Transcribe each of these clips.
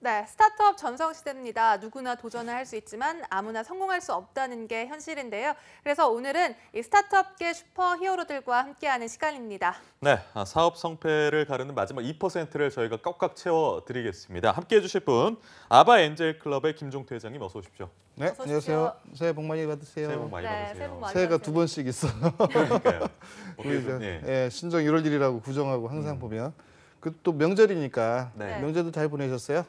네, 스타트업 전성시대입니다. 누구나 도전을 할 수 있지만 아무나 성공할 수 없다는 게 현실인데요. 그래서 오늘은 이 스타트업계 슈퍼히어로들과 함께하는 시간입니다. 네, 사업 성패를 가르는 마지막 2%를 저희가 꽉꽉 채워드리겠습니다. 함께해 주실 분, 아바 엔젤 클럽의 김종태 회장님 어서 오십시오. 네, 어서 안녕하세요. 새해 복 많이 받으세요. 새해 복 많이 네, 받으세요. 새해 복 많이 새해가 받으세요. 2번씩 있어. 그러니까요. 우리 좀, 이제 신정 1월 1일이라고 구정하고 항상 보면 그 또 명절이니까 네. 명절도 잘 보내셨어요?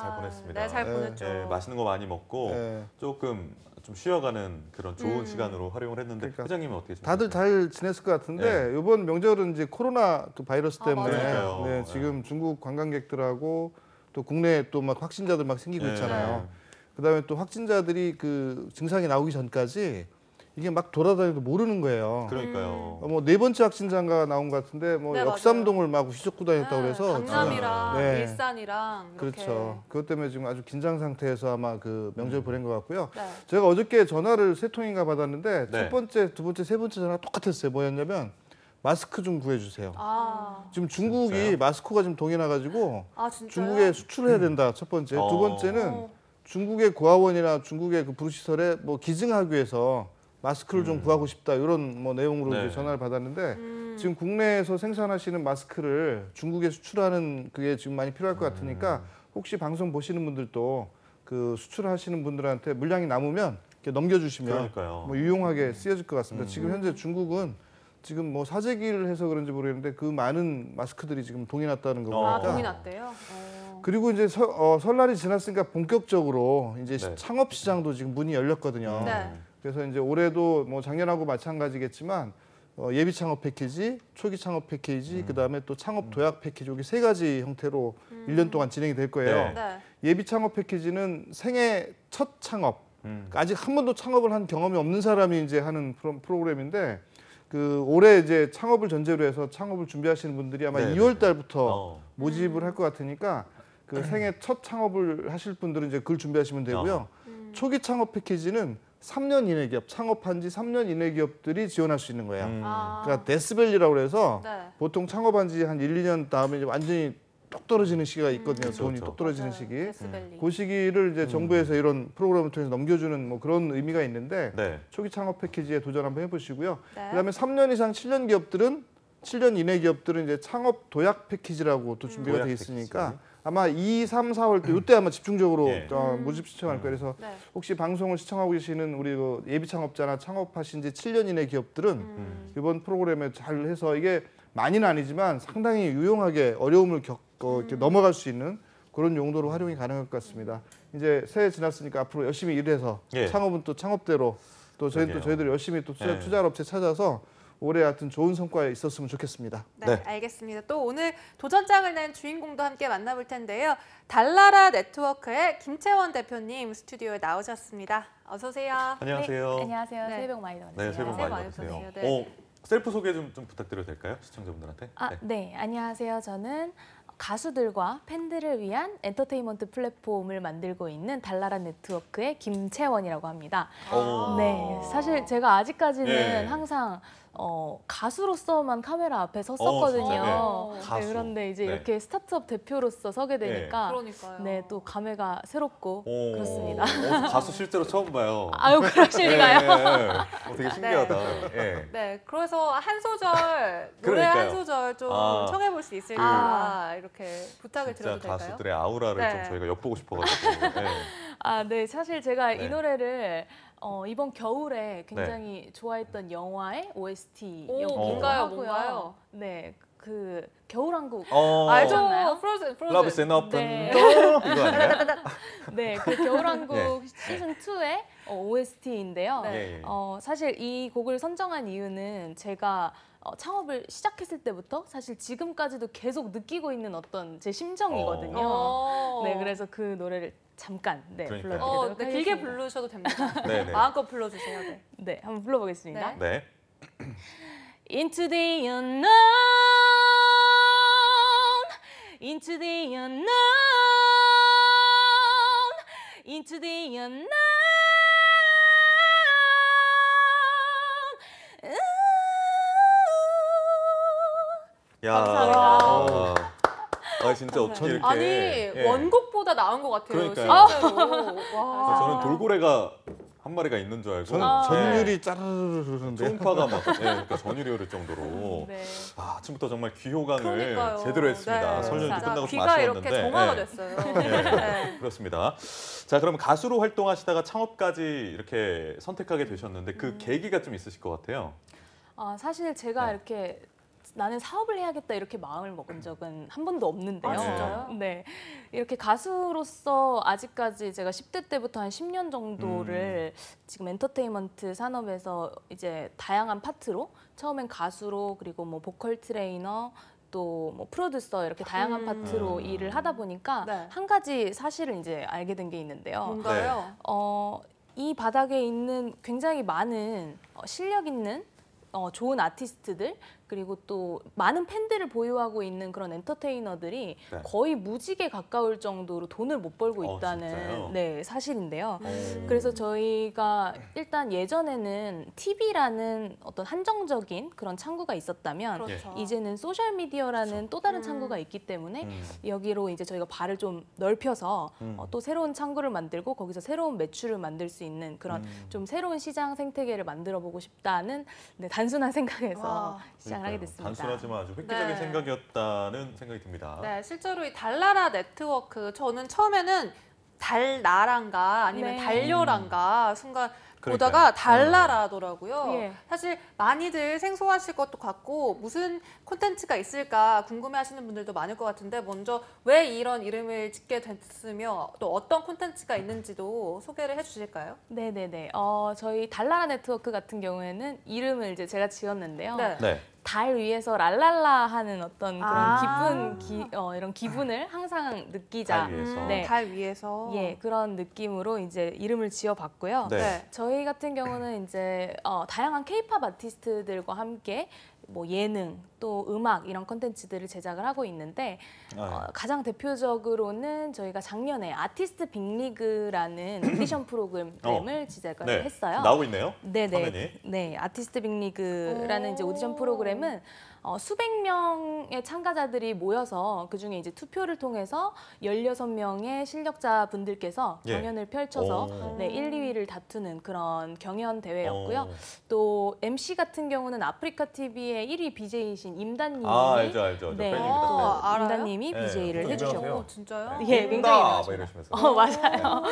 잘 보냈습니다. 네, 잘 네. 보냈죠. 맛있는 거 많이 먹고 네. 조금 좀 쉬어가는 그런 좋은 시간으로 활용을 했는데 그러니까 회장님은 어떻게 좀 다들 잘 지냈을 것 같은데 이번 명절은 이제 코로나 그 바이러스 때문에 맞아요. 네, 지금 중국 관광객들하고 또 국내 또 막 확진자들 막 생기고 네. 있잖아요. 그다음에 또 확진자들이 그 증상이 나오기 전까지 이게 막 돌아다니도 모르는 거예요. 그러니까요. 뭐 네 번째 확진자가 나온 것 같은데 뭐 네, 역삼동을 막 휘젓고 다녔다고 그래서 강남이랑 지금, 네. 일산이랑 이렇게. 그렇죠. 그것 때문에 지금 아주 긴장 상태에서 아마 그 명절 보낸 것 같고요. 네. 제가 어저께 전화를 세 통인가 받았는데 네. 첫 번째, 두 번째, 세 번째 전화 똑같았어요. 뭐였냐면 마스크 좀 구해주세요. 지금 지금 중국이 진짜요? 마스크가 지금 동이 나가지고 진짜요? 중국에 수출해야 된다. 첫 번째. 두 번째는 중국의 고아원이나 중국의 그 부르시설에 뭐 기증하기 위해서 마스크를 좀 구하고 싶다 이런 뭐 내용으로 네. 이제 전화를 받았는데 지금 국내에서 생산하시는 마스크를 중국에 수출하는 그게 지금 많이 필요할 것 같으니까 혹시 방송 보시는 분들도 그 수출하시는 분들한테 물량이 남으면 이렇게 넘겨주시면 그러니까요. 뭐 유용하게 쓰여질 것 같습니다. 지금 현재 중국은 지금 뭐 사재기를 해서 그런지 모르겠는데 그 많은 마스크들이 지금 동이 났다는 거 보니까 동이 났대요. 그리고 이제 설날이 지났으니까 본격적으로 이제 네. 창업 시장도 지금 문이 열렸거든요. 네. 그래서 이제 올해도 뭐 작년하고 마찬가지겠지만 예비 창업 패키지, 초기 창업 패키지, 그다음에 또 창업 도약 패키지 여기 세 가지 형태로 1년 동안 진행이 될 거예요. 네. 네. 예비 창업 패키지는 생애 첫 창업. 그러니까 아직 한 번도 창업을 한 경험이 없는 사람이 이제 하는 프로그램인데 그 올해 이제 창업을 전제로 해서 창업을 준비하시는 분들이 아마 네, 2월 달부터 어. 모집을 할 것 같으니까 그 생애 첫 창업을 하실 분들은 이제 그걸 준비하시면 되고요. 초기 창업 패키지는 3년 이내 기업, 창업한 지 3년 이내 기업들이 지원할 수 있는 거예요. 그러니까 데스밸리라고 그래서 네. 보통 창업한 지 한 1, 2년 다음에 이제 완전히 똑 떨어지는 시기가 있거든요. 그렇죠, 돈이 그렇죠. 똑 떨어지는 맞아요. 시기. 데스밸리. 그 시기를 이제 정부에서 이런 프로그램을 통해서 넘겨주는 뭐 그런 의미가 있는데 네. 초기 창업 패키지에 도전 한번 해보시고요. 네. 그다음에 3년 이상 7년 기업들은 7년 이내 기업들은 이제 창업 도약 패키지라고 또 준비가 도약 돼 있으니까 패키지. 아마 2, 3, 4월 때 이때 아마 집중적으로 예. 모집 신청할 거예요. 그래서 네. 혹시 방송을 시청하고 계시는 우리 그 예비 창업자나 창업하신 지 7년 이내 기업들은 이번 프로그램에 잘 해서 이게 많이는 아니지만 상당히 유용하게 어려움을 이렇게 넘어갈 수 있는 그런 용도로 활용이 가능할 것 같습니다. 이제 새해 지났으니까 앞으로 열심히 일해서 예. 창업은 또 창업대로 또 그러게요. 저희들 열심히 또 예. 투자 업체 찾아서 올해 하여튼 좋은 성과 있었으면 좋겠습니다. 네, 네. 알겠습니다. 또 오늘 도전장을 낸 주인공도 함께 만나볼 텐데요. 달나라 네트워크의 김채원 대표님 스튜디오에 나오셨습니다. 어서 오세요. 안녕하세요. 네, 안녕하세요. 네. 새해 복 많이 받으세요. 네, 새해 복 새해 많이 많이 받으세요. 받으세요. 네. 셀프 소개 좀 부탁드려도 될까요? 시청자분들한테. 네, 안녕하세요. 저는 가수들과 팬들을 위한 엔터테인먼트 플랫폼을 만들고 있는 달나라 네트워크의 김채원이라고 합니다. 오. 네, 사실 제가 아직까지는 예. 항상 가수로서만 카메라 앞에 섰었거든요. 진짜, 네. 가수. 그런데 이제 네. 이렇게 스타트업 대표로서 서게 되니까 그러니까요. 네, 또 감회가 새롭고 오. 그렇습니다. 가수 실제로 처음 봐요. 아유, 그러실까요? 되게 신기하다. 예. 네, 그래서 한 소절 노래 그러니까요. 한 소절 좀 아. 청해볼 수 있을까 이렇게 부탁을 진짜 드려도 될까요? 가수들의 아우라를 네. 좀 저희가 엿보고 싶어가지고. 예. 네, 사실 제가 네. 이 노래를 이번 겨울에 굉장히 좋아했던 영화의 OST였기도 뭔가요, 하고요. 뭔가요? 네, 그 겨울왕국 알죠? 아셨나요? 프로즌. Love is an open 네. door 이거 아니에요? 네, 그 겨울왕국 네. 시즌 2의 OST인데요. 네. 예. 사실 이 곡을 선정한 이유는 제가 창업을 시작했을 때부터 사실 지금까지도 계속 느끼고 있는 어떤 제 심정이거든요. 네, 그래서 그 노래를 잠깐 그러니까요. 불러드리도록 네, 하겠습니다. 길게 부르셔도 됩니다. 네네. 마음껏 불러주세요. 네. 네, 한번 불러보겠습니다. 네. Into the unknown, into the unknown, into the unknown. 야. 감사합니다. 진짜 어떻게 이렇게. 아니 예. 원곡보다 다 나온 것 같아요. 그러니까요. 실제로. 와. 저는 돌고래가 한 마리가 있는 줄 알고 저는 전율이 짜르르 흐르는데 초음파가 막 그러니까 전율이 흐를 정도로 네. 아침부터 정말 귀호강을 그러니까요. 제대로 했습니다. 네. 설년이 진짜 끝나고 좀 귀가 이렇게 아쉬웠는데. 정화가 네. 됐어요. 네, 네. 그렇습니다. 자, 그럼 가수로 활동하시다가 창업까지 이렇게 선택하게 되셨는데 그 계기가 좀 있으실 것 같아요. 사실 제가 네. 이렇게 나는 사업을 해야겠다 이렇게 마음을 먹은 적은 한 번도 없는데요. 아, 진짜요? 네. 이렇게 가수로서 아직까지 제가 10대 때부터 한 10년 정도를 지금 엔터테인먼트 산업에서 이제 다양한 파트로 처음엔 가수로 그리고 뭐 보컬 트레이너 또 뭐 프로듀서 이렇게 다양한 파트로 일을 하다 보니까 네. 한 가지 사실을 이제 알게 된 게 있는데요. 뭔가요? 이 바닥에 있는 굉장히 많은 실력 있는 좋은 아티스트들 그리고 또 많은 팬들을 보유하고 있는 그런 엔터테이너들이 네. 거의 무직에 가까울 정도로 돈을 못 벌고 진짜요? 있다는 네, 사실인데요. 오. 그래서 저희가 일단 예전에는 TV라는 어떤 한정적인 그런 창구가 있었다면 그렇죠. 이제는 소셜 미디어라는 또 다른 창구가 있기 때문에 여기로 이제 저희가 발을 좀 넓혀서 또 새로운 창구를 만들고 거기서 새로운 매출을 만들 수 있는 그런 좀 새로운 시장 생태계를 만들어 보고 싶다는 네, 단순한 생각에서 와. 시작을 하게 됐습니다. 단순하지만 아주 획기적인 네. 생각이었다는 생각이 듭니다. 네, 실제로 이 달나라 네트워크 저는 처음에는 달나란가 아니면 네. 달려란가 순간 그러니까요. 보다가 달나라더라고요. 예. 사실 많이들 생소하실 것도 같고 무슨 콘텐츠가 있을까 궁금해하시는 분들도 많을 것 같은데 먼저 왜 이런 이름을 짓게 됐으며 또 어떤 콘텐츠가 있는지도 소개를 해주실까요? 네네네. 저희 달나라 네트워크 같은 경우에는 이름을 이제 제가 지었는데요. 네. 네. 달 위에서 랄랄라 하는 어떤 그런 아. 이런 기분을 항상 느끼자. 달 위에서. 네. 달 위에서. 예, 그런 느낌으로 이제 이름을 지어봤고요. 네. 저희 같은 경우는 이제 다양한 케이팝 아티스트들과 함께 뭐 예능 또 음악 이런 콘텐츠들을 제작을 하고 있는데 가장 대표적으로는 저희가 작년에 아티스트 빅리그라는 오디션 프로그램을 제작을 네. 했어요. 나오고 있네요. 네네. 화면이. 네, 아티스트 빅리그라는 이제 오디션 오. 프로그램은 수백 명의 참가자들이 모여서 그중에 이제 투표를 통해서 16명의 실력자분들께서 예. 경연을 펼쳐서 오. 네, 1, 2위를 다투는 그런 경연 대회였고요. 오. 또 MC 같은 경우는 아프리카 TV의 1위 BJ이신 임다님이 알죠. 저 네, 팬입니다. 또 팬. 알아요? 임다님이 네, BJ를 또 해주셨고 유명하세요. 진짜요? 네. 예, 굉장히 막 유명하십니다. 이러시면서. 맞아요.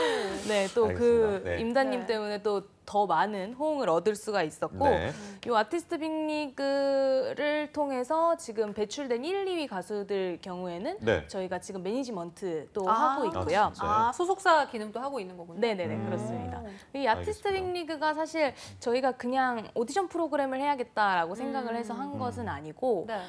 네, 또 그 알겠습니다. 네. 임다님 네. 때문에 또 더 많은 호응을 얻을 수가 있었고 네. 이 아티스트 빅리그를 통해서 지금 배출된 1, 2위 가수들 경우에는 네. 저희가 지금 매니지먼트도 아. 하고 있고요. 아, 진짜요? 아, 소속사 기능도 하고 있는 거군요. 네네네 그렇습니다. 이 아티스트 알겠습니다. 빅리그가 사실 저희가 그냥 오디션 프로그램을 해야겠다라고 생각을 해서 한 것은 아니고 네.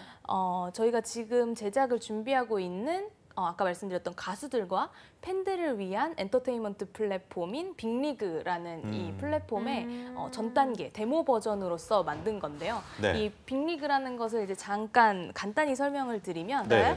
저희가 지금 제작을 준비하고 있는 아까 말씀드렸던 가수들과 팬들을 위한 엔터테인먼트 플랫폼인 빅리그라는 이 플랫폼의 전 단계 데모 버전으로서 만든 건데요. 네. 이 빅리그라는 것을 이제 잠깐 간단히 설명을 드리면 네.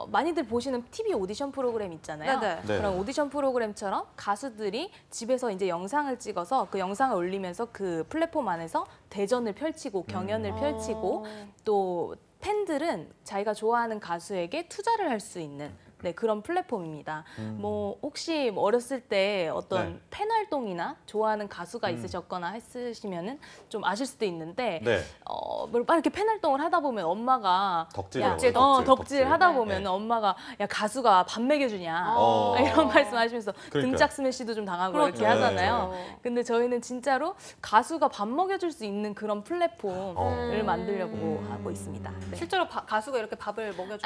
많이들 보시는 TV 오디션 프로그램 있잖아요. 네네. 네. 그런 오디션 프로그램처럼 가수들이 집에서 이제 영상을 찍어서 그 영상을 올리면서 그 플랫폼 안에서 대전을 펼치고 경연을 펼치고 또 팬들은 자기가 좋아하는 가수에게 투자를 할 수 있는 네, 그런 플랫폼입니다. 뭐 혹시 어렸을 때 어떤 네. 팬 활동이나 좋아하는 가수가 있으셨거나 했으시면은 좀 아실 수도 있는데 네. 뭐 이렇게 팬 활동을 하다 보면 엄마가 덕질을 야, 하죠, 덕질. 덕질 하다 네. 보면 엄마가 야 가수가 밥 먹여주냐 어. 이런 말씀하시면서 그러니까요. 등짝 스매시도 좀 당하고 그렇죠. 이렇게 하잖아요. 네. 근데 저희는 진짜로 가수가 밥 먹여줄 수 있는 그런 플랫폼을 어. 만들려고 하고 있습니다. 네. 실제로 가수가 이렇게 밥을 먹여주는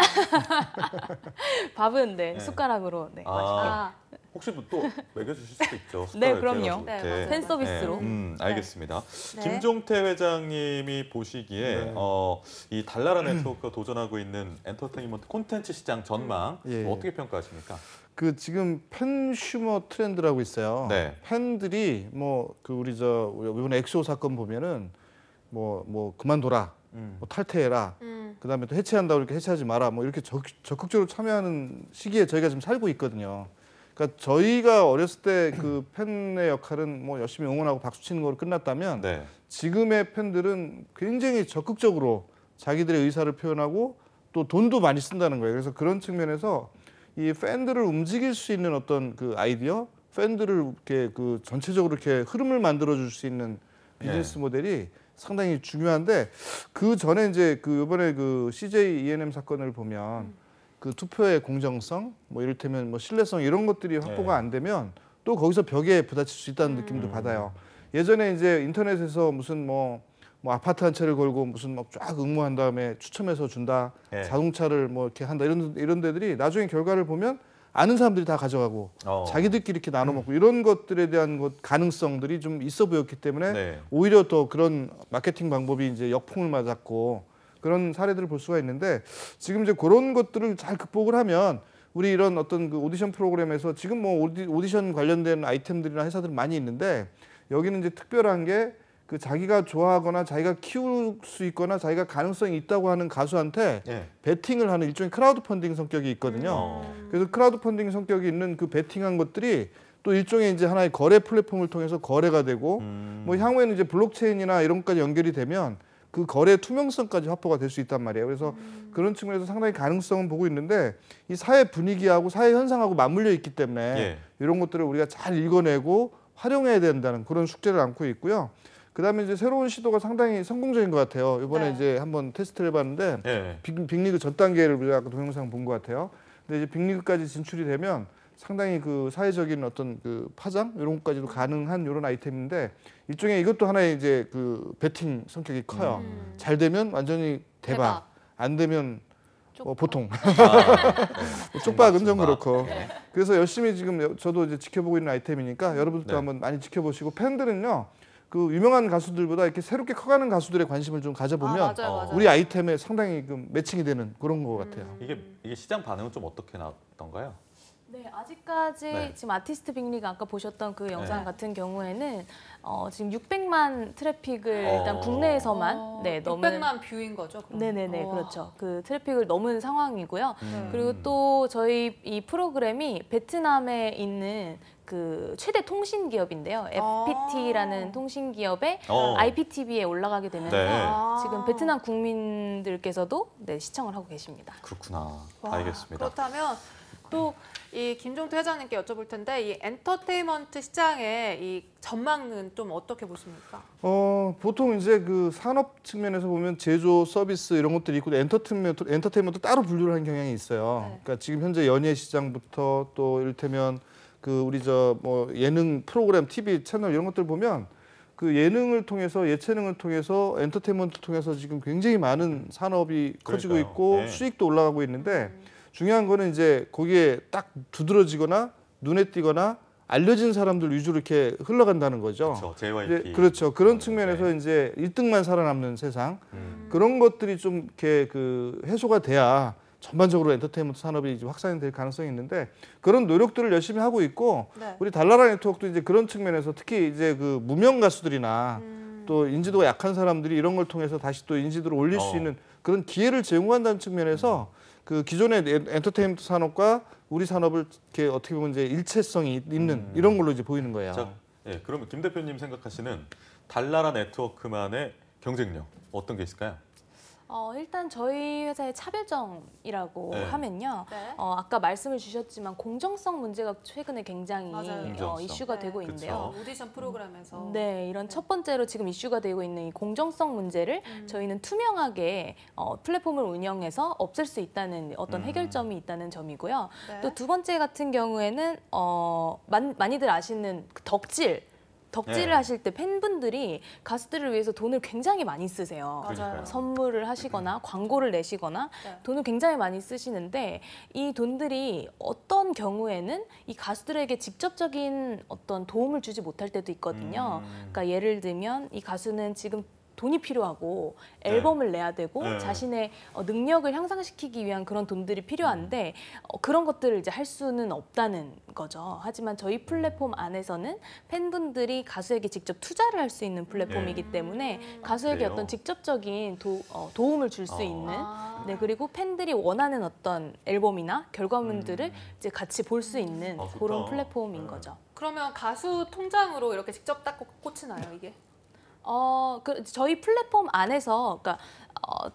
밥은 네. 숟가락으로 네. 아, 혹시 또 먹여주실 수도 있죠. 네, 숟가락을 그럼요. 떼어가지고 네, 이렇게. 맞아요. 팬 서비스로. 알겠습니다. 네. 김종태 회장님이 보시기에 네. 이 달나라 네트워크가 도전하고 있는 엔터테인먼트 콘텐츠 시장 전망 예. 어떻게 평가하십니까? 그 지금 팬슈머 트렌드라고 있어요. 네. 팬들이 뭐 그 우리 이번에 엑소 사건 보면은 뭐 그만둬라, 뭐 탈퇴해라, 그다음에 또 해체한다고 이렇게 해체하지 마라, 뭐 이렇게 적극적으로 참여하는 시기에 저희가 지금 살고 있거든요. 그러니까 저희가 어렸을 때 그 팬의 역할은 뭐 열심히 응원하고 박수 치는 거로 끝났다면 네. 지금의 팬들은 굉장히 적극적으로 자기들의 의사를 표현하고 또 돈도 많이 쓴다는 거예요. 그래서 그런 측면에서 이 팬들을 움직일 수 있는 어떤 그 아이디어, 팬들을 이렇게 그 전체적으로 이렇게 흐름을 만들어 줄 수 있는 비즈니스 모델이 상당히 중요한데 그 전에 이제 그 이번에 그 CJ E&M 사건을 보면 그 투표의 공정성, 뭐 이를테면 뭐 신뢰성 이런 것들이 확보가 안 되면 또 거기서 벽에 부딪힐 수 있다는 느낌도 받아요. 예전에 이제 인터넷에서 무슨 뭐 아파트 한 채를 걸고 무슨 막 쫙 응모한 다음에 추첨해서 준다, 자동차를 뭐 이렇게 한다 이런 데들이 나중에 결과를 보면 아는 사람들이 다 가져가고 자기들끼리 이렇게 나눠 먹고 이런 것들에 대한 가능성들이 좀 있어 보였기 때문에 오히려 더 그런 마케팅 방법이 이제 역풍을 맞았고 그런 사례들을 볼 수가 있는데 지금 이제 그런 것들을 잘 극복을 하면 우리 이런 어떤 그 오디션 프로그램에서 지금 뭐 오디션 관련된 아이템들이나 회사들 많이 있는데 여기는 이제 특별한 게 그 자기가 좋아하거나 자기가 키울 수 있거나 자기가 가능성이 있다고 하는 가수한테 베팅을 하는 일종의 크라우드 펀딩 성격이 있거든요. 그래서 크라우드 펀딩 성격이 있는 그 베팅한 것들이 또 일종의 이제 하나의 거래 플랫폼을 통해서 거래가 되고 뭐 향후에는 이제 블록체인이나 이런 것까지 연결이 되면 그 거래 투명성까지 확보가 될 수 있단 말이에요. 그래서 그런 측면에서 상당히 가능성은 보고 있는데 이 사회 분위기하고 사회 현상하고 맞물려 있기 때문에 이런 것들을 우리가 잘 읽어내고 활용해야 된다는 그런 숙제를 안고 있고요. 그다음에 이제 새로운 시도가 상당히 성공적인 것 같아요. 이번에 이제 한번 테스트를 해봤는데 빅리그 전 단계를 우리가 아까 동영상 본 것 같아요. 근데 이제 빅리그까지 진출이 되면 상당히 그 사회적인 어떤 그 파장 이런 것까지도 가능한 이런 아이템인데 일종의 이것도 하나의 이제 그 베팅 성격이 커요. 잘 되면 완전히 대박. 안 되면 보통. 쪽박은 좀 그렇고. 그래서 열심히 지금 저도 이제 지켜보고 있는 아이템이니까 여러분들도 한번 많이 지켜보시고 팬들은요. 그 유명한 가수들보다 이렇게 새롭게 커가는 가수들의 관심을 좀 가져보면 맞아요. 우리 아이템에 상당히 그 매칭이 되는 그런 것 같아요. 이게 시장 반응은 좀 어떻게 나왔던가요? 네, 아직까지 지금 아티스트 빅리그 아까 보셨던 그 영상 같은 경우에는 지금 600만 트래픽을 일단 국내에서만 넘은 600만 뷰인 거죠? 그럼? 네네네, 그렇죠. 그 트래픽을 넘은 상황이고요. 그리고 또 저희 이 프로그램이 베트남에 있는 그 최대 통신 기업인데요. FPT라는 통신 기업의 IPTV에 올라가게 되면서 지금 베트남 국민들께서도 시청을 하고 계십니다. 그렇구나. 알겠습니다. 그렇다면 또 이 김종태 회장님께 여쭤볼 텐데 이 엔터테인먼트 시장의 이 전망은 좀 어떻게 보십니까? 보통 이제 그 산업 측면에서 보면 제조, 서비스 이런 것들이 있고 엔터테인먼트 따로 분류를 하는 경향이 있어요. 그러니까 지금 현재 연예 시장부터 또 이를테면 그 우리 뭐 예능 프로그램, TV 채널 이런 것들 보면 그 예능을 통해서 예체능을 통해서 엔터테인먼트 통해서 지금 굉장히 많은 산업이 커지고 있고 수익도 올라가고 있는데 중요한 거는 이제 거기에 딱 두드러지거나 눈에 띄거나 알려진 사람들 위주로 이렇게 흘러간다는 거죠. 그렇죠. JYP. 그렇죠. 그런 측면에서 이제 1등만 살아남는 세상 그런 것들이 좀 이렇게 그 해소가 돼야 전반적으로 엔터테인먼트 산업이 이제 확산이 될 가능성이 있는데 그런 노력들을 열심히 하고 있고 우리 달나라 네트워크도 이제 그런 측면에서 특히 이제 그 무명 가수들이나 또 인지도가 약한 사람들이 이런 걸 통해서 다시 또 인지도를 올릴 수 있는 그런 기회를 제공한다는 측면에서 그 기존의 엔터테인먼트 산업과 우리 산업을 이렇게 어떻게 보면 이제 일체성이 있는 이런 걸로 이제 보이는 거예요. 자, 그러면 김 대표님 생각하시는 달나라 네트워크만의 경쟁력 어떤 게 있을까요? 일단 저희 회사의 차별점이라고 하면요. 아까 말씀을 주셨지만 공정성 문제가 최근에 굉장히 이슈가 되고 있는데요. 오디션 프로그램에서. 네, 이런 첫 번째로 지금 이슈가 되고 있는 이 공정성 문제를 저희는 투명하게 플랫폼을 운영해서 없앨 수 있다는 어떤 해결점이 있다는 점이고요. 또 두 번째 같은 경우에는 많이들 아시는 그 덕질을 하실 때 팬분들이 가수들을 위해서 돈을 굉장히 많이 쓰세요. 맞아요. 선물을 하시거나 광고를 내시거나 돈을 굉장히 많이 쓰시는데 이 돈들이 어떤 경우에는 이 가수들에게 직접적인 어떤 도움을 주지 못할 때도 있거든요. 그러니까 예를 들면 이 가수는 지금 돈이 필요하고 앨범을 내야 되고 자신의 능력을 향상시키기 위한 그런 돈들이 필요한데 그런 것들을 이제 할 수는 없다는 거죠. 하지만 저희 플랫폼 안에서는 팬분들이 가수에게 직접 투자를 할 수 있는 플랫폼이기 때문에 가수에게 어떤 직접적인 도움을 줄 수 있는 그리고 팬들이 원하는 어떤 앨범이나 결과물들을 이제 같이 볼 수 있는 그런 플랫폼인 거죠. 그러면 가수 통장으로 이렇게 직접 딱 꽂히나요, 이게? 저희 플랫폼 안에서, 그러니까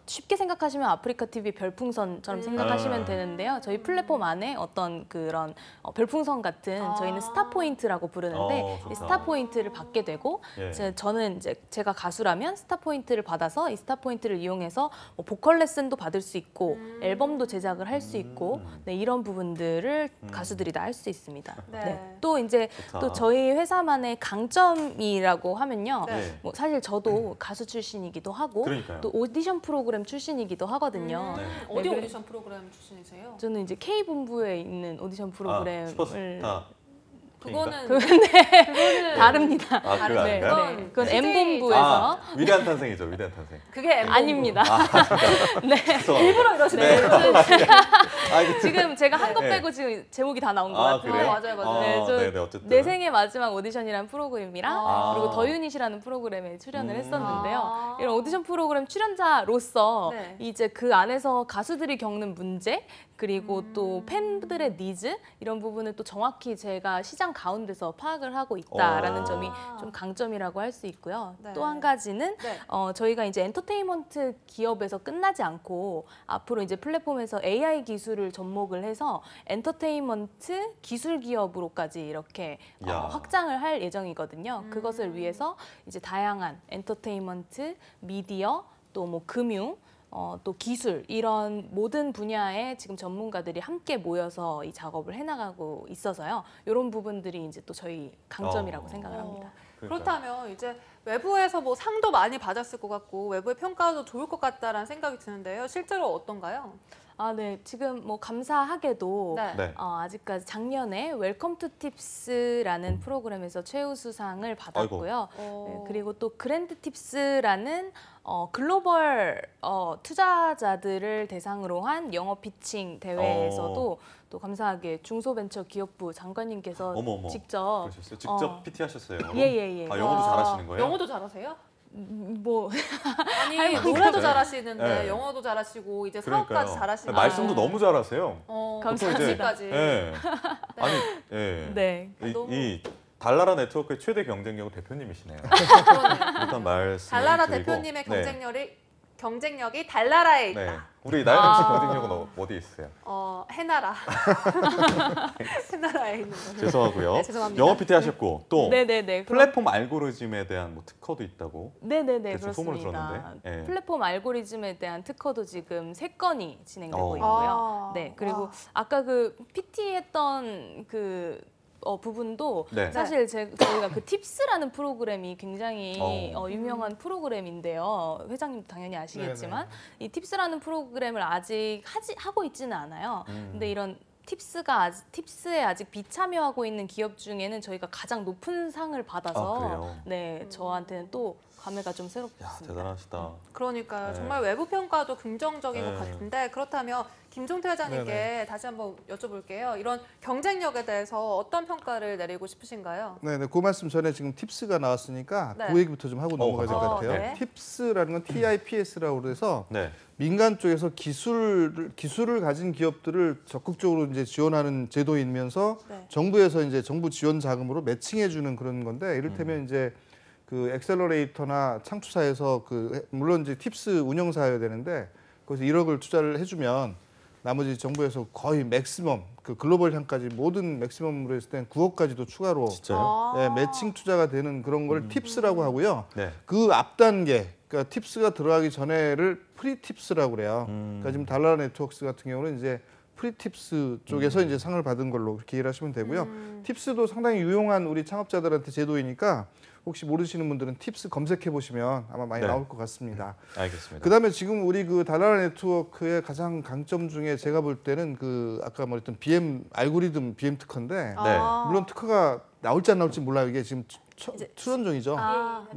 쉽게 생각하시면 아프리카 TV 별풍선처럼 생각하시면 되는데요. 저희 플랫폼 안에 어떤 그런 별풍선 같은 저희는 스타 포인트라고 부르는데 좋다. 이 스타 포인트를 받게 되고 예. 저는 이제 제가 가수라면 스타 포인트를 받아서 이 스타 포인트를 이용해서 뭐 보컬 레슨도 받을 수 있고 앨범도 제작을 할 수 있고 네, 이런 부분들을 가수들이 다 할 수 있습니다. 네. 네. 또 이제 좋다. 또 저희 회사만의 강점이라고 하면요. 네. 뭐 사실 저도 가수 출신이기도 하고 그러니까요. 또 오디션 프로그램 출신이기도 하거든요. 네. 어디 그래- 오디션 프로그램 출신이세요? 저는 이제 K 본부에 있는 오디션 프로그램을 슈퍼스타 그거는 다릅니다. 그거 다른- 아닌가요? 그건 그건 CJ M 본부에서 위대한 탄생이죠, 위대한 탄생. 그게 M 아닙니다. 일부러 이러시네. 지금 제가 한 것 네. 빼고 지금 제목이 다 나온 것 아, 같은데. 그래요? 맞아요, 맞아요. 네, 저 네네, 어쨌든. 내 생의 마지막 오디션이라는 프로그램이랑 아. 그리고 더 유닛이라는 프로그램에 출연을 했었는데요. 아. 이런 오디션 프로그램 출연자로서 네. 이제 그 안에서 가수들이 겪는 문제 그리고 또 팬들의 니즈 이런 부분을 또 정확히 제가 시장 가운데서 파악을 하고 있다라는 점이 좀 강점이라고 할 수 있고요. 네. 또 한 가지는 네. 저희가 이제 엔터테인먼트 기업에서 끝나지 않고 앞으로 이제 플랫폼에서 AI 기술을 접목을 해서 엔터테인먼트 기술 기업으로까지 이렇게 야. 확장을 할 예정이거든요. 그것을 위해서 이제 다양한 엔터테인먼트, 미디어, 또 뭐 금융, 또 기술 이런 모든 분야의 지금 전문가들이 함께 모여서 이 작업을 해나가고 있어서요. 이런 부분들이 이제 또 저희 강점이라고 생각을 합니다. 그렇다면 이제 외부에서 뭐 상도 많이 받았을 것 같고 외부의 평가도 좋을 것 같다라는 생각이 드는데요. 실제로 어떤가요? 아, 네. 지금 뭐 감사하게도 네. 네. 아직까지 작년에 웰컴 투 팁스라는 프로그램에서 최우수상을 받았고요. 네, 그리고 또 그랜드 팁스라는 글로벌 투자자들을 대상으로 한 영어 피칭 대회에서도 또 감사하게 중소벤처기업부 장관님께서 어머. 직접 그러셨어요? 직접 PT 하셨어요? 영어로? 예. 아, 영어도 잘하시는 거예요? 영어도 잘하세요? 뭐 아니 노래도 잘하시는데 네. 영어도 잘하시고 이제 그러니까요. 사업까지 잘하시는 말씀도 너무 잘하세요. 감사합니다. 까지 예. 아니, 예. 네. 이 달나라 네트워크의 최대 경쟁력 대표님이시네요. 그러네요. 일단 말씀 달나라 드리고. 대표님의 네. 경쟁력이 달나라에 있다. 네. 우리 나연 씨 경쟁력은 어디 있어요? 해나라. 해나라에 있는 거. 죄송하고요. 네, 죄송합니다. 영어 PT 하셨고 또 네네네. 플랫폼 알고리즘에 대한 뭐 특허도 있다고. 네네네 대충 소문을 그렇습니다. 들었는데. 예. 플랫폼 알고리즘에 대한 특허도 지금 3건이 진행되고 어. 있고요. 아. 네 그리고 와. 아까 그 PT 했던 그 부분도 네. 사실 저희가 그 팁스라는 프로그램이 굉장히 어. 유명한 프로그램인데요. 회장님도 당연히 아시겠지만 이 팁스라는 프로그램을 아직 하고 있지는 않아요. 근데 이런 팁스에 아직 비참여하고 있는 기업 중에는 저희가 가장 높은 상을 받아서 그래요? 네 저한테는 또 감회가 좀 야, 새롭습니다. 대단하시다. 그러니까요. 네. 정말 외부 평가도 긍정적인 네. 것 같은데 그렇다면 김종태 회장님께 다시 한번 여쭤볼게요. 이런 경쟁력에 대해서 어떤 평가를 내리고 싶으신가요? 네, 그 말씀 전에 지금 팁스가 나왔으니까 네. 그 얘기부터 좀 하고 넘어가야 될 것 같아요. 네. 팁스라는 건 TIPS라고 그래서 네. 민간 쪽에서 기술을 가진 기업들을 적극적으로 이제 지원하는 제도이면서 네. 정부에서 이제 정부 지원 자금으로 매칭해 주는 그런 건데 이를테면 이제 그 엑셀러레이터나 창투사에서 물론 이제 팁스 운영사여야 되는데 거기서 1억을 투자를 해주면 나머지 정부에서 거의 맥시멈 그 글로벌 향까지 모든 맥시멈으로 했을 땐 9억까지도 추가로 진짜요? 네, 매칭 투자가 되는 그런 걸 팁스라고 하고요. 네. 그 앞 단계, 그러니까 팁스가 들어가기 전에를 프리팁스라고 그래요. 그러니까 지금 달나라 네트워크스 같은 경우는 이제 프리팁스 쪽에서 이제 상을 받은 걸로 그렇게 이해를 하시면 되고요. 팁스도 상당히 유용한 우리 창업자들한테 제도이니까 혹시 모르시는 분들은 팁스 검색해 보시면 아마 많이 네. 나올 것 같습니다. 알겠습니다. 그다음에 지금 우리 그 달나라 네트워크의 가장 강점 중에 제가 볼 때는 그 아까 말했던 알고리즘 BM 특허인데 네. 물론 특허가 나올지 안 나올지 몰라요. 이게 지금 추론 중이죠.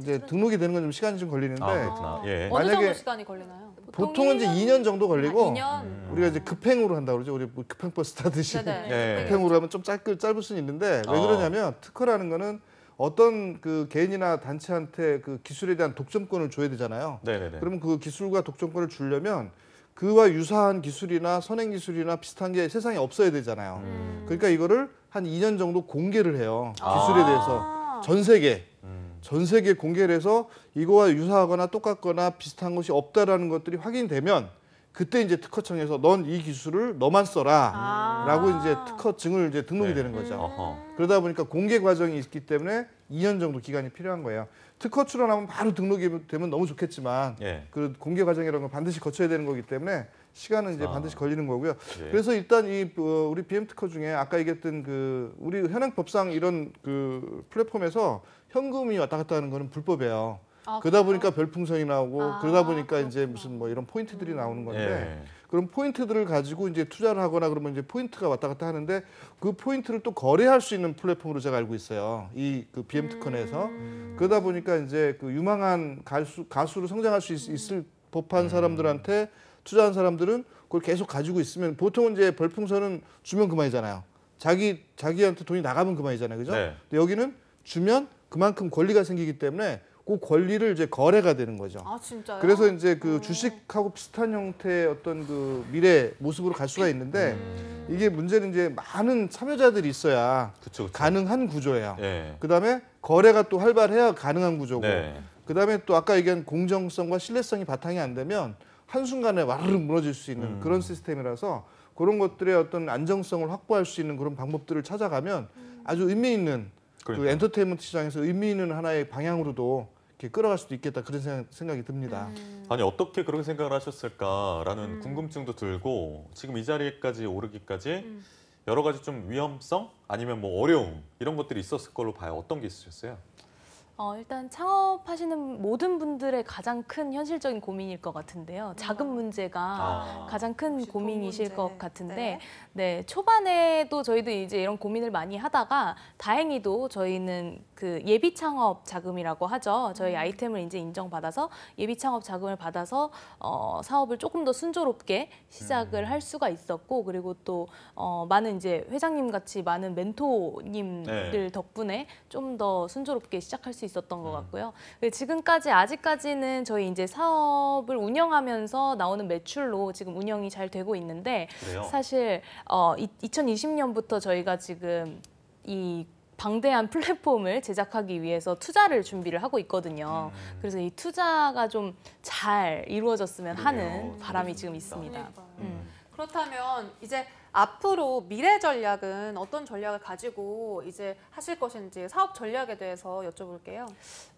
이제 등록이 되는 건 좀 시간이 좀 걸리는데 그렇구나. 예. 어느 만약에- 정도 시간이 걸리나요? 보통은 이제 2년 정도 걸리고 2년? 우리가 이제 급행으로 한다 그러죠. 우리 뭐 급행버스 타듯이 네네. 네. 급행으로 하면 좀 짧을 수는 있는데 왜 그러냐면 특허라는 거는 어떤 그 개인이나 단체한테 그 기술에 대한 독점권을 줘야 되잖아요. 네네네. 그러면 그 기술과 독점권을 주려면 그와 유사한 기술이나 선행 기술이나 비슷한 게 세상에 없어야 되잖아요. 그러니까 이거를 한 2년 정도 공개를 해요. 기술에 대해서 전 세계 전 세계에 공개를 해서 이거와 유사하거나 똑같거나 비슷한 것이 없다라는 것들이 확인되면 그때 이제 특허청에서 넌 이 기술을 너만 써라라고 이제 특허증을 이제 등록이 네. 되는 거죠. 어허. 그러다 보니까 공개 과정이 있기 때문에 2년 정도 기간이 필요한 거예요. 특허 출원하면 바로 등록이 되면 너무 좋겠지만 예. 그 공개 과정이라는 건 반드시 거쳐야 되는 거기 때문에 시간은 이제 아. 반드시 걸리는 거고요. 예. 그래서 일단 이 우리 BM 특허 중에 아까 얘기했던 그 우리 현행 법상 이런 그 플랫폼에서 현금이 왔다 갔다 하는 거는 불법이에요. 그러다 보니까 별풍선이 나오고 그러다 보니까 이제 무슨 뭐 이런 포인트들이 나오는 건데 예. 그런 포인트들을 가지고 이제 투자를 하거나 그러면 이제 포인트가 왔다 갔다 하는데 그 포인트를 또 거래할 수 있는 플랫폼으로 제가 알고 있어요. 이 그 BM 특허 내에서 그러다 보니까 이제 그 유망한 가수로 성장할 수 있을 법한 사람들한테 투자한 사람들은 그걸 계속 가지고 있으면 보통은 이제 별풍선은 주면 그만이잖아요. 자기한테 돈이 나가면 그만이잖아요, 그죠? 네. 근데 여기는 주면 그만큼 권리가 생기기 때문에 그 권리를 이제 거래가 되는 거죠. 아 진짜요? 그래서 이제 그 주식하고 비슷한 형태의 어떤 그 미래 모습으로 갈 수가 있는데 이게 문제는 이제 많은 참여자들이 있어야 그쵸, 그쵸. 가능한 구조예요. 예. 그다음에 거래가 또 활발해야 가능한 구조고 네. 그다음에 또 아까 얘기한 공정성과 신뢰성이 바탕이 안 되면 한순간에 와르르 무너질 수 있는 그런 시스템이라서 그런 것들의 어떤 안정성을 확보할 수 있는 그런 방법들을 찾아가면 아주 의미 있는 그 그러니까요. 엔터테인먼트 시장에서 의미 있는 하나의 방향으로도 이렇게 끌어갈 수도 있겠다 그런 생각이 듭니다. 아니 어떻게 그렇게 생각을 하셨을까라는 궁금증도 들고 지금 이 자리까지 오르기까지 여러 가지 좀 위험성 아니면 뭐 어려움 이런 것들이 있었을 걸로 봐요. 어떤 게 있으셨어요? 일단 창업하시는 모든 분들의 가장 큰 현실적인 고민일 것 같은데요. 자금 문제가 아. 가장 큰 역시 돈 고민이실 문제. 것 같은데, 네. 네, 초반에도 저희도 이제 이런 고민을 많이 하다가 다행히도 저희는 그 예비 창업 자금이라고 하죠. 저희 아이템을 이제 인정받아서 예비 창업 자금을 받아서 사업을 조금 더 순조롭게 시작을 할 수가 있었고, 그리고 또 많은 이제 회장님 같이 많은 멘토님들 네. 덕분에 좀 더 순조롭게 시작할 수 있었던 것 같고요. 지금까지 아직까지는 저희 이제 사업을 운영하면서 나오는 매출로 지금 운영이 잘 되고 있는데 그래요? 사실 2020년부터 저희가 지금 이 방대한 플랫폼을 제작하기 위해서 투자를 준비를 하고 있거든요. 그래서 이 투자가 좀 잘 이루어졌으면 하는 그래요. 바람이 지금 있습니다. 그러니까요. 그렇다면 이제 앞으로 미래 전략은 어떤 전략을 가지고 이제 하실 것인지 사업 전략에 대해서 여쭤볼게요.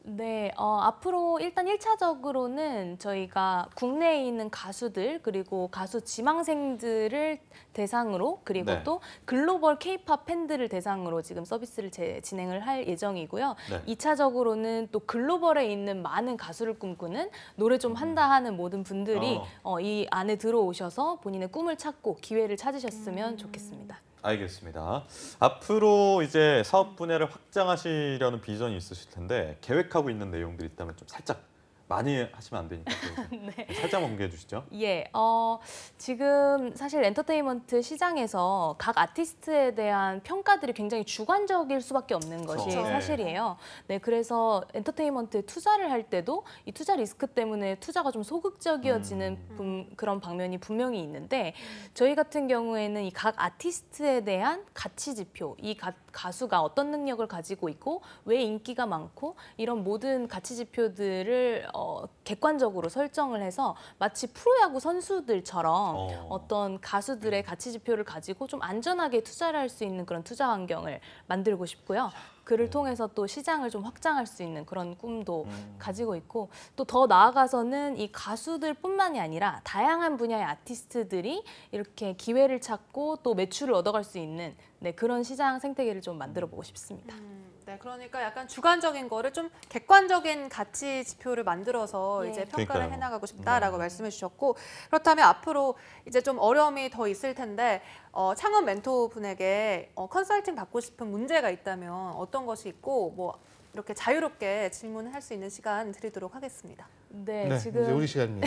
네, 앞으로 일단 1차적으로는 저희가 국내에 있는 가수들 그리고 가수 지망생들을 대상으로 그리고 네. 또 글로벌 K-팝 팬들을 대상으로 지금 서비스를 진행을 할 예정이고요. 네. 2차적으로는 또 글로벌에 있는 많은 가수를 꿈꾸는 노래 좀 한다 하는 모든 분들이 이 안에 들어오셔서 본인의 꿈을 찾고 기회를 찾으셨으면 좋겠습니다. 알겠습니다. 앞으로 이제 사업 분야를 확장하시려는 비전이 있으실 텐데 계획하고 있는 내용들이 있다면 좀 살짝 많이 하시면 안 되니까 살짝만 공개해 주시죠. 예, 지금 사실 엔터테인먼트 시장에서 각 아티스트에 대한 평가들이 굉장히 주관적일 수밖에 없는 것이 그렇죠. 사실이에요. 네, 그래서 엔터테인먼트에 투자를 할 때도 이 투자 리스크 때문에 투자가 좀 소극적이어지는 그런 방면이 분명히 있는데 저희 같은 경우에는 이 각 아티스트에 대한 가치 지표, 이 가수가 어떤 능력을 가지고 있고 왜 인기가 많고 이런 모든 가치 지표들을 객관적으로 설정을 해서 마치 프로야구 선수들처럼 어떤 가수들의 가치 지표를 가지고 좀 안전하게 투자를 할 수 있는 그런 투자 환경을 만들고 싶고요. 그를 통해서 또 시장을 좀 확장할 수 있는 그런 꿈도 가지고 있고 또 더 나아가서는 이 가수들뿐만이 아니라 다양한 분야의 아티스트들이 이렇게 기회를 찾고 또 매출을 얻어갈 수 있는 그런 시장 생태계를 좀 만들어 보고 싶습니다. 네, 그러니까 약간 주관적인 거를 좀 객관적인 가치 지표를 만들어서 예. 이제 평가를 그러니까요. 해나가고 싶다라고 말씀해 주셨고 그렇다면 앞으로 이제 좀 어려움이 더 있을 텐데 창업 멘토분에게 컨설팅 받고 싶은 문제가 있다면 어떤 것이 있고 뭐 이렇게 자유롭게 질문할 수 있는 시간 드리도록 하겠습니다. 네, 네, 지금 이제 우리 시간입니다.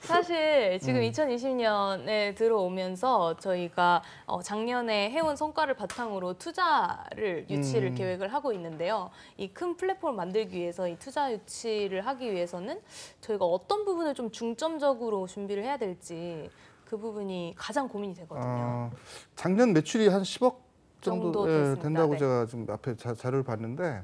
사실 지금 2020년에 들어오면서 저희가 작년에 해온 성과를 바탕으로 투자를 유치를 계획을 하고 있는데요. 이 큰 플랫폼을 만들기 위해서 이 투자 유치를 하기 위해서는 저희가 어떤 부분을 좀 중점적으로 준비를 해야 될지 그 부분이 가장 고민이 되거든요. 작년 매출이 한 10억 정도 정도 됐습니다. 된다고 네. 제가 지금 앞에 자료를 봤는데,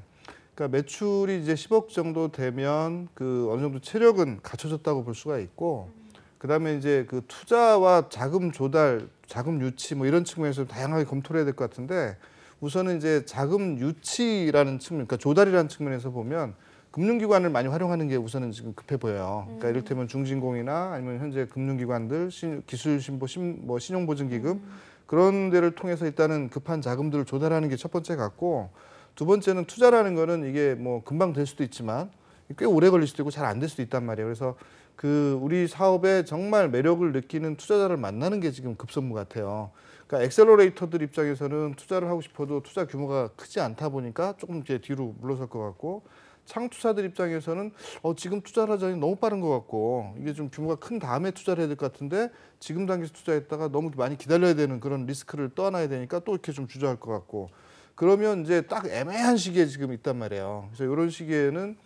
그러니까 매출이 이제 10억 정도 되면 그 어느 정도 체력은 갖춰졌다고 볼 수가 있고, 그다음에 이제 그 투자와 자금 조달, 자금 유치 뭐 이런 측면에서 다양하게 검토를 해야 될 것 같은데, 우선은 이제 자금 유치라는 측면, 그러니까 조달이라는 측면에서 보면 금융기관을 많이 활용하는 게 우선은 지금 급해 보여요. 그러니까 이를테면 중진공이나 아니면 현재 금융기관들, 기술신보, 뭐 신용보증기금 그런 데를 통해서 일단은 급한 자금들을 조달하는 게 첫 번째 같고, 두 번째는 투자라는 거는 이게 뭐 금방 될 수도 있지만 꽤 오래 걸릴 수도 있고 잘 안 될 수도 있단 말이에요. 그래서 그 우리 사업에 정말 매력을 느끼는 투자자를 만나는 게 지금 급선무 같아요. 그러니까 엑셀러레이터들 입장에서는 투자를 하고 싶어도 투자 규모가 크지 않다 보니까 조금 이제 뒤로 물러설 것 같고, 창투자들 입장에서는 지금 투자를 하자니 너무 빠른 것 같고, 이게 좀 규모가 큰 다음에 투자를 해야 될 것 같은데 지금 단계에서 투자했다가 너무 많이 기다려야 되는 그런 리스크를 떠안아야 되니까 또 이렇게 좀 주저할 것 같고, 그러면 이제 딱 애매한 시기에 지금 있단 말이에요. 그래서 이런 시기에는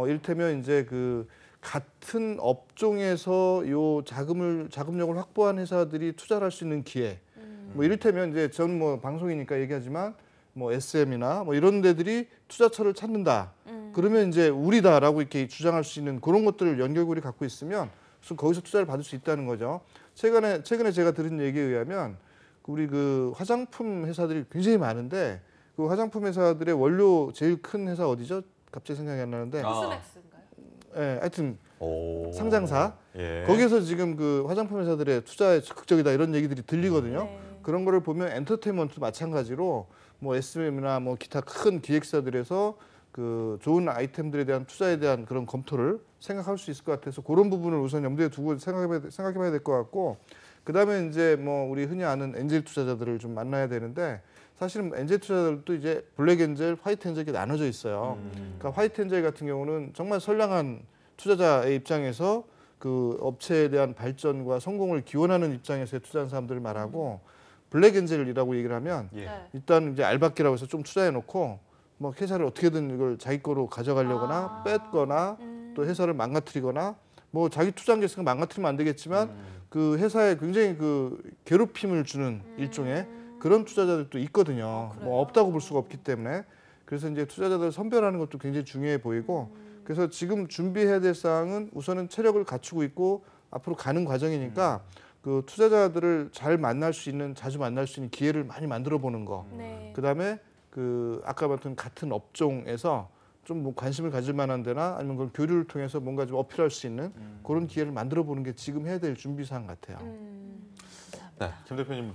이를테면 이제 그 같은 업종에서 요 자금력을 확보한 회사들이 투자를 할 수 있는 기회. 뭐 이를테면 이제 전 뭐 방송이니까 얘기하지만 뭐 SM이나 뭐 이런 데들이 투자처를 찾는다. 그러면 이제 우리다라고 이렇게 주장할 수 있는 그런 것들을 연결고리 갖고 있으면 거기서 투자를 받을 수 있다는 거죠. 최근에 제가 들은 얘기에 의하면 우리 그 화장품 회사들이 굉장히 많은데, 그 화장품 회사들의 원료 제일 큰 회사 어디죠? 갑자기 생각이 안 나는데. 코스맥스인가요? 예, 하여튼 오. 상장사. 예. 거기에서 지금 그 화장품 회사들의 투자에 적극적이다 이런 얘기들이 들리거든요. 네. 그런 거를 보면 엔터테인먼트도 마찬가지로 뭐 SM이나 뭐 기타 큰 기획사들에서 그 좋은 아이템들에 대한 투자에 대한 그런 검토를 생각할 수 있을 것 같아서 그런 부분을 우선 염두에 두고 생각해봐야 될 것 같고, 그다음에 이제 뭐 우리 흔히 아는 엔젤 투자자들을 좀 만나야 되는데, 사실은 엔젤 투자자들도 이제 블랙 엔젤, 화이트 엔젤 이렇게 나눠져 있어요. 그러니까 화이트 엔젤 같은 경우는 정말 선량한 투자자의 입장에서 그 업체에 대한 발전과 성공을 기원하는 입장에서 투자한 사람들을 말하고, 블랙 엔젤이라고 얘기를 하면 예. 네. 일단 이제 알박기라고 해서 좀 투자해 놓고 뭐 회사를 어떻게든 이걸 자기 거로 가져가려거나 뺐거나 또 회사를 망가뜨리거나, 뭐 자기 투자한 게 있으니까 망가뜨리면 안 되겠지만 그 회사에 굉장히 그 괴롭힘을 주는 일종의 그런 투자자들도 있거든요. 그래요? 뭐 없다고 볼 수가 없기 때문에. 그래서 이제 투자자들 선별하는 것도 굉장히 중요해 보이고, 그래서 지금 준비해야 될 사항은 우선은 체력을 갖추고 있고 앞으로 가는 과정이니까 그 투자자들을 잘 만날 수 있는, 자주 만날 수 있는 기회를 많이 만들어 보는 거. 네. 그다음에 그 아까 봤던 같은 업종에서 좀 뭐 관심을 가질 만한 데나 아니면 그런 교류를 통해서 뭔가 좀 어필할 수 있는 그런 기회를 만들어 보는 게 지금 해야 될 준비 사항 같아요. 네, 김 대표님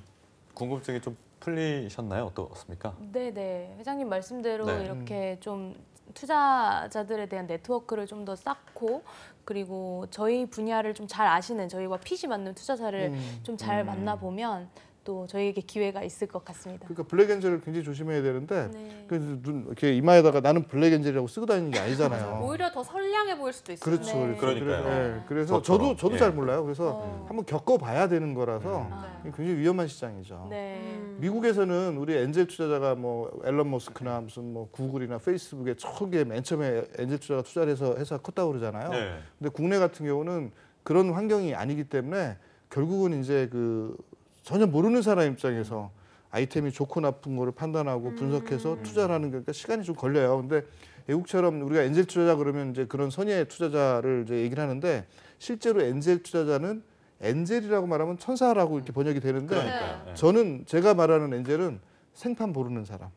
궁금증이 좀 풀리셨나요? 어떻습니까? 네네. 회장님 말씀대로 네. 이렇게 좀 투자자들에 대한 네트워크를 좀 더 쌓고, 그리고 저희 분야를 좀 잘 아시는, 저희와 핏이 맞는 투자자를 좀 잘 만나보면 또 저희에게 기회가 있을 것 같습니다. 그러니까 블랙 엔젤을 굉장히 조심해야 되는데, 네. 눈 이렇게 이마에다가 나는 블랙 엔젤이라고 쓰고 다니는 게 아니잖아요. 오히려 더 선량해 보일 수도 있어요. 그렇죠. 네. 그러니까요. 네, 그래서 저처럼. 저도 예. 잘 몰라요. 그래서 한번 겪어봐야 되는 거라서 네. 굉장히 위험한 시장이죠. 네. 미국에서는 우리 엔젤 투자자가 뭐 앨런 머스크나 무슨 뭐 구글이나 페이스북에 초기에 맨 처음에 엔젤 투자가 투자를 해서 회사가 컸다고 그러잖아요. 네. 근데 국내 같은 경우는 그런 환경이 아니기 때문에 결국은 이제 그 전혀 모르는 사람 입장에서 아이템이 좋고 나쁜 거를 판단하고 분석해서 투자를 하는 거니까 시간이 좀 걸려요. 근데 외국처럼 우리가 엔젤 투자자 그러면 이제 그런 선의의 투자자를 이제 얘기를 하는데, 실제로 엔젤 투자자는 엔젤이라고 말하면 천사라고 이렇게 번역이 되는데, 그러니까요. 예. 저는 제가 말하는 엔젤은 생판 모르는 사람,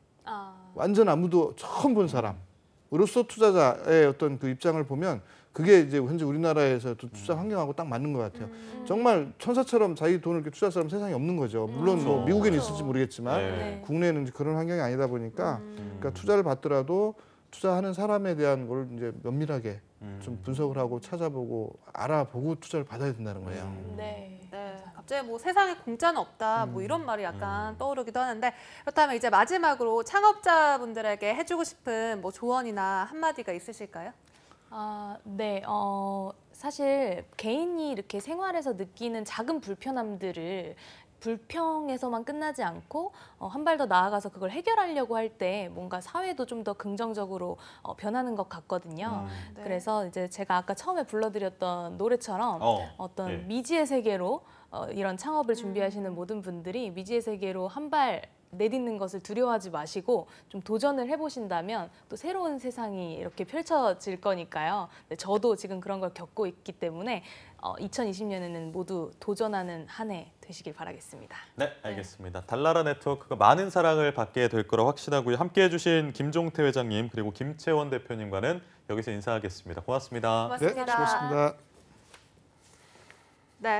완전 아무도 처음 본 사람으로서 투자자의 어떤 그 입장을 보면 그게 이제 현재 우리나라에서 투자 환경하고 딱 맞는 것 같아요. 정말 천사처럼 자기 돈을 이렇게 투자할 사람 세상에 없는 거죠. 물론 뭐 그렇죠. 미국에는 그렇죠. 있을지 모르겠지만 네. 국내에는 이제 그런 환경이 아니다 보니까 그러니까 투자를 받더라도 투자하는 사람에 대한 걸 이제 면밀하게 좀 분석을 하고 찾아보고 알아보고 투자를 받아야 된다는 거예요. 네. 네, 갑자기 뭐 세상에 공짜는 없다 뭐 이런 말이 약간 떠오르기도 하는데, 그렇다면 이제 마지막으로 창업자분들에게 해주고 싶은 뭐 조언이나 한마디가 있으실까요? 네. 사실 개인이 이렇게 생활에서 느끼는 작은 불편함들을 불평에서만 끝나지 않고 한 발 더 나아가서 그걸 해결하려고 할 때 뭔가 사회도 좀 더 긍정적으로 변하는 것 같거든요. 네. 그래서 이제 제가 아까 처음에 불러드렸던 노래처럼 어떤 예. 미지의 세계로 이런 창업을 준비하시는 모든 분들이 미지의 세계로 한 발 내딛는 것을 두려워하지 마시고 좀 도전을 해보신다면 또 새로운 세상이 이렇게 펼쳐질 거니까요. 네, 저도 지금 그런 걸 겪고 있기 때문에 2020년에는 모두 도전하는 한 해 되시길 바라겠습니다. 네, 알겠습니다. 달나라 네트워크가 많은 사랑을 받게 될 거라 확신하고요. 함께해 주신 김종태 회장님 그리고 김채원 대표님과는 여기서 인사하겠습니다. 고맙습니다. 고맙습니다. 네, 수고하셨습니다.